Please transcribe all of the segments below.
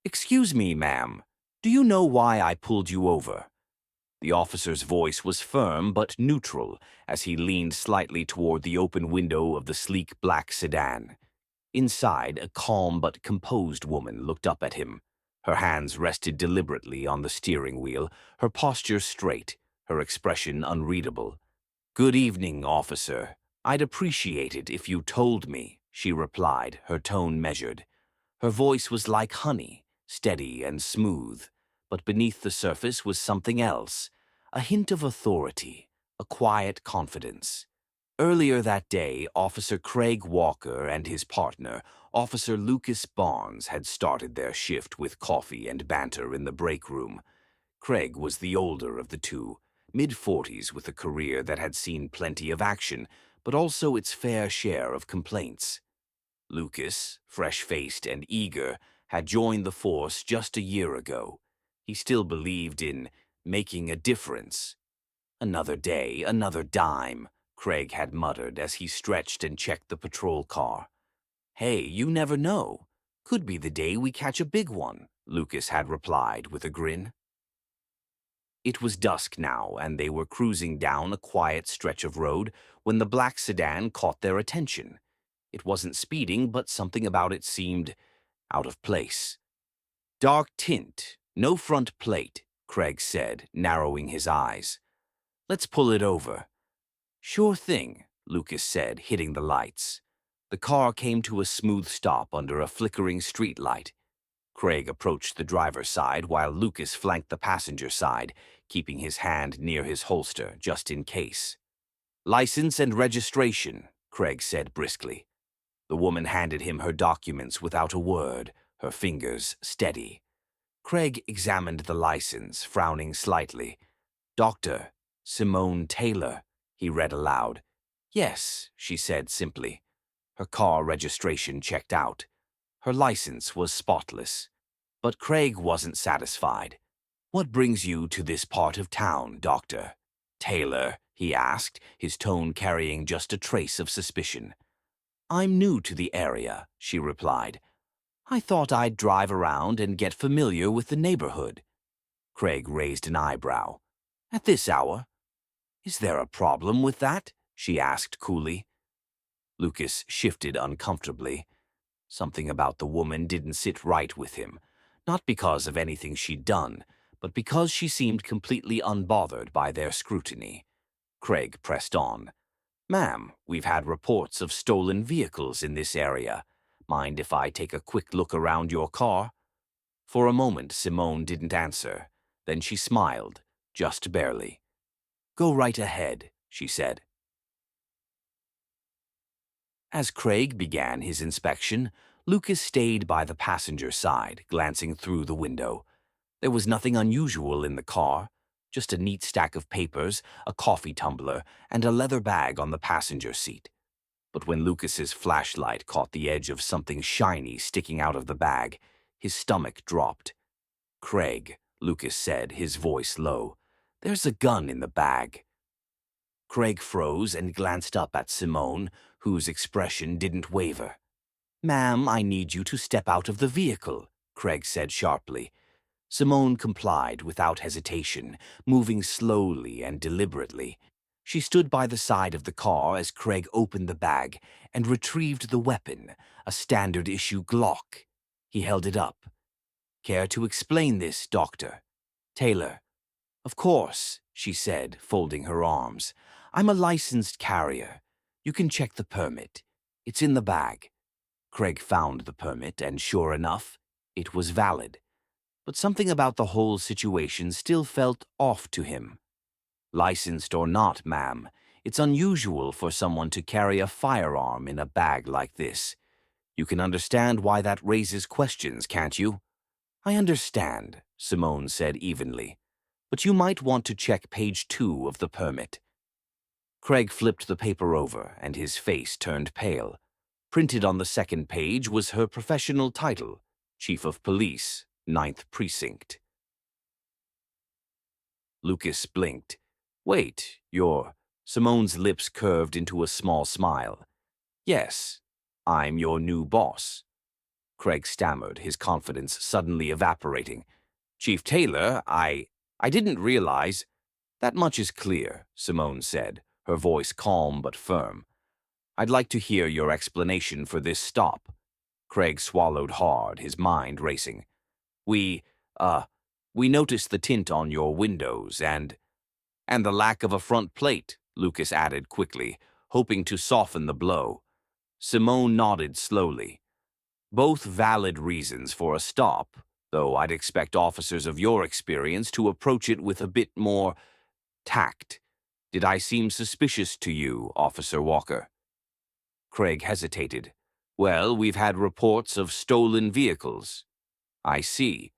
Excuse me, ma'am. Do you know why I pulled you over? The officer's voice was firm but neutral as he leaned slightly toward the open window of the sleek black sedan. Inside, a calm but composed woman looked up at him. Her hands rested deliberately on the steering wheel, her posture straight, her expression unreadable. "Good evening, officer. I'd appreciate it if you told me," she replied, her tone measured. Her voice was like honey, steady and smooth, but beneath the surface was something else, a hint of authority, a quiet confidence. Earlier that day, Officer Craig Walker and his partner, Officer Lucas Barnes, had started their shift with coffee and banter in the break room. Craig was the older of the two, mid-40s with a career that had seen plenty of action, but also its fair share of complaints. Lucas, fresh-faced and eager, had joined the force just a year ago. He still believed in making a difference. "Another day, another dime," Craig had muttered as he stretched and checked the patrol car. "Hey, you never know. Could be the day we catch a big one," Lucas had replied with a grin. It was dusk now, and they were cruising down a quiet stretch of road when the black sedan caught their attention. It wasn't speeding, but something about it seemed out of place. "Dark tint, no front plate," Craig said, narrowing his eyes. "Let's pull it over." "Sure thing," Lucas said, hitting the lights. The car came to a smooth stop under a flickering streetlight. Craig approached the driver's side while Lucas flanked the passenger side, keeping his hand near his holster just in case. "License and registration," Craig said briskly. The woman handed him her documents without a word, her fingers steady. Craig examined the license, frowning slightly. "Dr. Simone Taylor," he read aloud. "Yes," she said simply. Her car registration checked out. Her license was spotless. But Craig wasn't satisfied. "What brings you to this part of town, Doctor Taylor?" he asked, his tone carrying just a trace of suspicion. "I'm new to the area," she replied. "I thought I'd drive around and get familiar with the neighborhood." Craig raised an eyebrow. "At this hour?" "Is there a problem with that?" she asked coolly. Lucas shifted uncomfortably. Something about the woman didn't sit right with him, not because of anything she'd done, but because she seemed completely unbothered by their scrutiny. Craig pressed on. "Ma'am, we've had reports of stolen vehicles in this area. Mind if I take a quick look around your car?" For a moment, Simone didn't answer. Then she smiled, just barely. "Go right ahead," she said. As Craig began his inspection, Lucas stayed by the passenger side, glancing through the window. There was nothing unusual in the car, just a neat stack of papers, a coffee tumbler, and a leather bag on the passenger seat. But when Lucas's flashlight caught the edge of something shiny sticking out of the bag, his stomach dropped. "Craig," Lucas said, his voice low, "there's a gun in the bag." Craig froze and glanced up at Simone, whose expression didn't waver. "Ma'am, I need you to step out of the vehicle," Craig said sharply. Simone complied without hesitation, moving slowly and deliberately. She stood by the side of the car as Craig opened the bag and retrieved the weapon, a standard-issue Glock. He held it up. "Care to explain this, Doctor Taylor?" "Of course," she said, folding her arms. "I'm a licensed carrier. You can check the permit. It's in the bag." Craig found the permit, and sure enough, it was valid. But something about the whole situation still felt off to him. "Licensed or not, ma'am, it's unusual for someone to carry a firearm in a bag like this. You can understand why that raises questions, can't you?" "I understand," Simone said evenly. "But you might want to check page 2 of the permit." Craig flipped the paper over, and his face turned pale. Printed on the second page was her professional title, Chief of Police, 9th Precinct. Lucas blinked. "Wait, you're—" Simone's lips curved into a small smile. "Yes, I'm your new boss." Craig stammered, his confidence suddenly evaporating. Chief Taylor, I didn't realize. That much is clear, Simone said, her voice calm but firm. I'd like to hear your explanation for this stop. Craig swallowed hard, his mind racing. We, uh, we noticed the tint on your windows and the lack of a front plate, Lucas added quickly, hoping to soften the blow. Simone nodded slowly. Both valid reasons for a stop, though I'd expect officers of your experience to approach it with a bit more tact. Did I seem suspicious to you, Officer Walker? Craig hesitated. Well, we've had reports of stolen vehicles. I see.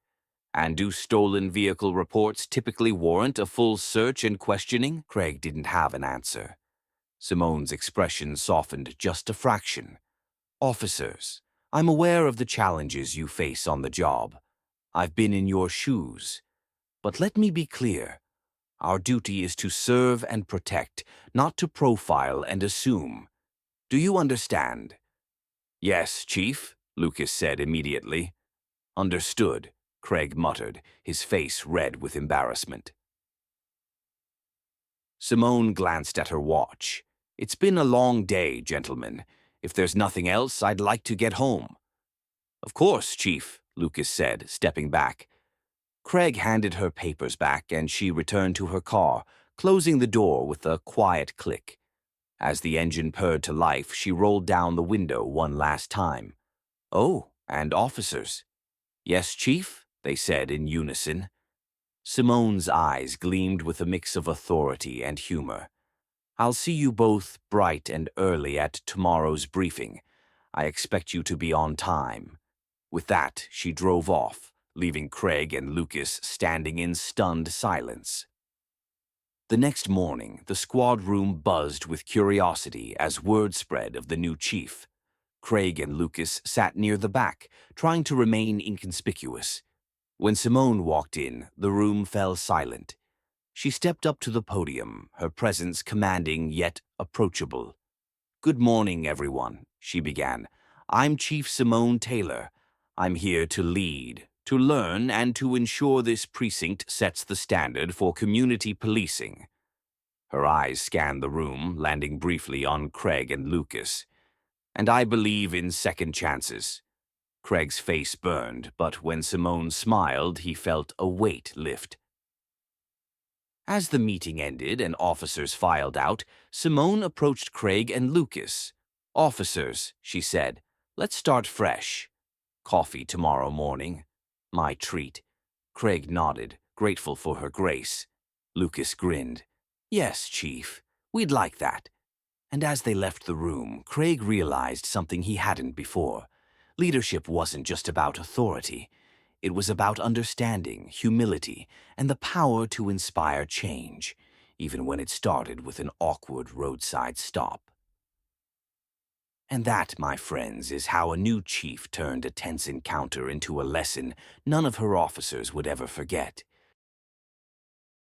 And do stolen vehicle reports typically warrant a full search and questioning? Craig didn't have an answer. Simone's expression softened just a fraction. Officers, I'm aware of the challenges you face on the job. I've been in your shoes. But let me be clear. Our duty is to serve and protect, not to profile and assume. Do you understand? Yes, Chief, Lucas said immediately. Understood, Craig muttered, his face red with embarrassment. Simone glanced at her watch. It's been a long day, gentlemen. If there's nothing else, I'd like to get home. Of course, Chief, Lucas said, stepping back. Craig handed her papers back and she returned to her car, closing the door with a quiet click. As the engine purred to life, she rolled down the window one last time. Oh, and officers. Yes, Chief, they said in unison. Simone's eyes gleamed with a mix of authority and humor. I'll see you both bright and early at tomorrow's briefing. I expect you to be on time. With that, she drove off, leaving Craig and Lucas standing in stunned silence. The next morning, the squad room buzzed with curiosity as word spread of the new chief. Craig and Lucas sat near the back, trying to remain inconspicuous. When Simone walked in, the room fell silent. She stepped up to the podium, her presence commanding yet approachable. Good morning, everyone, she began. I'm Chief Simone Taylor. I'm here to lead, to learn, and to ensure this precinct sets the standard for community policing. Her eyes scanned the room, landing briefly on Craig and Lucas. And I believe in second chances. Craig's face burned, but when Simone smiled, he felt a weight lift. As the meeting ended and officers filed out, Simone approached Craig and Lucas. Officers, she said, let's start fresh. Coffee tomorrow morning. My treat. Craig nodded, grateful for her grace. Lucas grinned. Yes, Chief, we'd like that. And as they left the room, Craig realized something he hadn't before. Leadership wasn't just about authority. It was about understanding, humility, and the power to inspire change, even when it started with an awkward roadside stop. And that, my friends, is how a new chief turned a tense encounter into a lesson none of her officers would ever forget.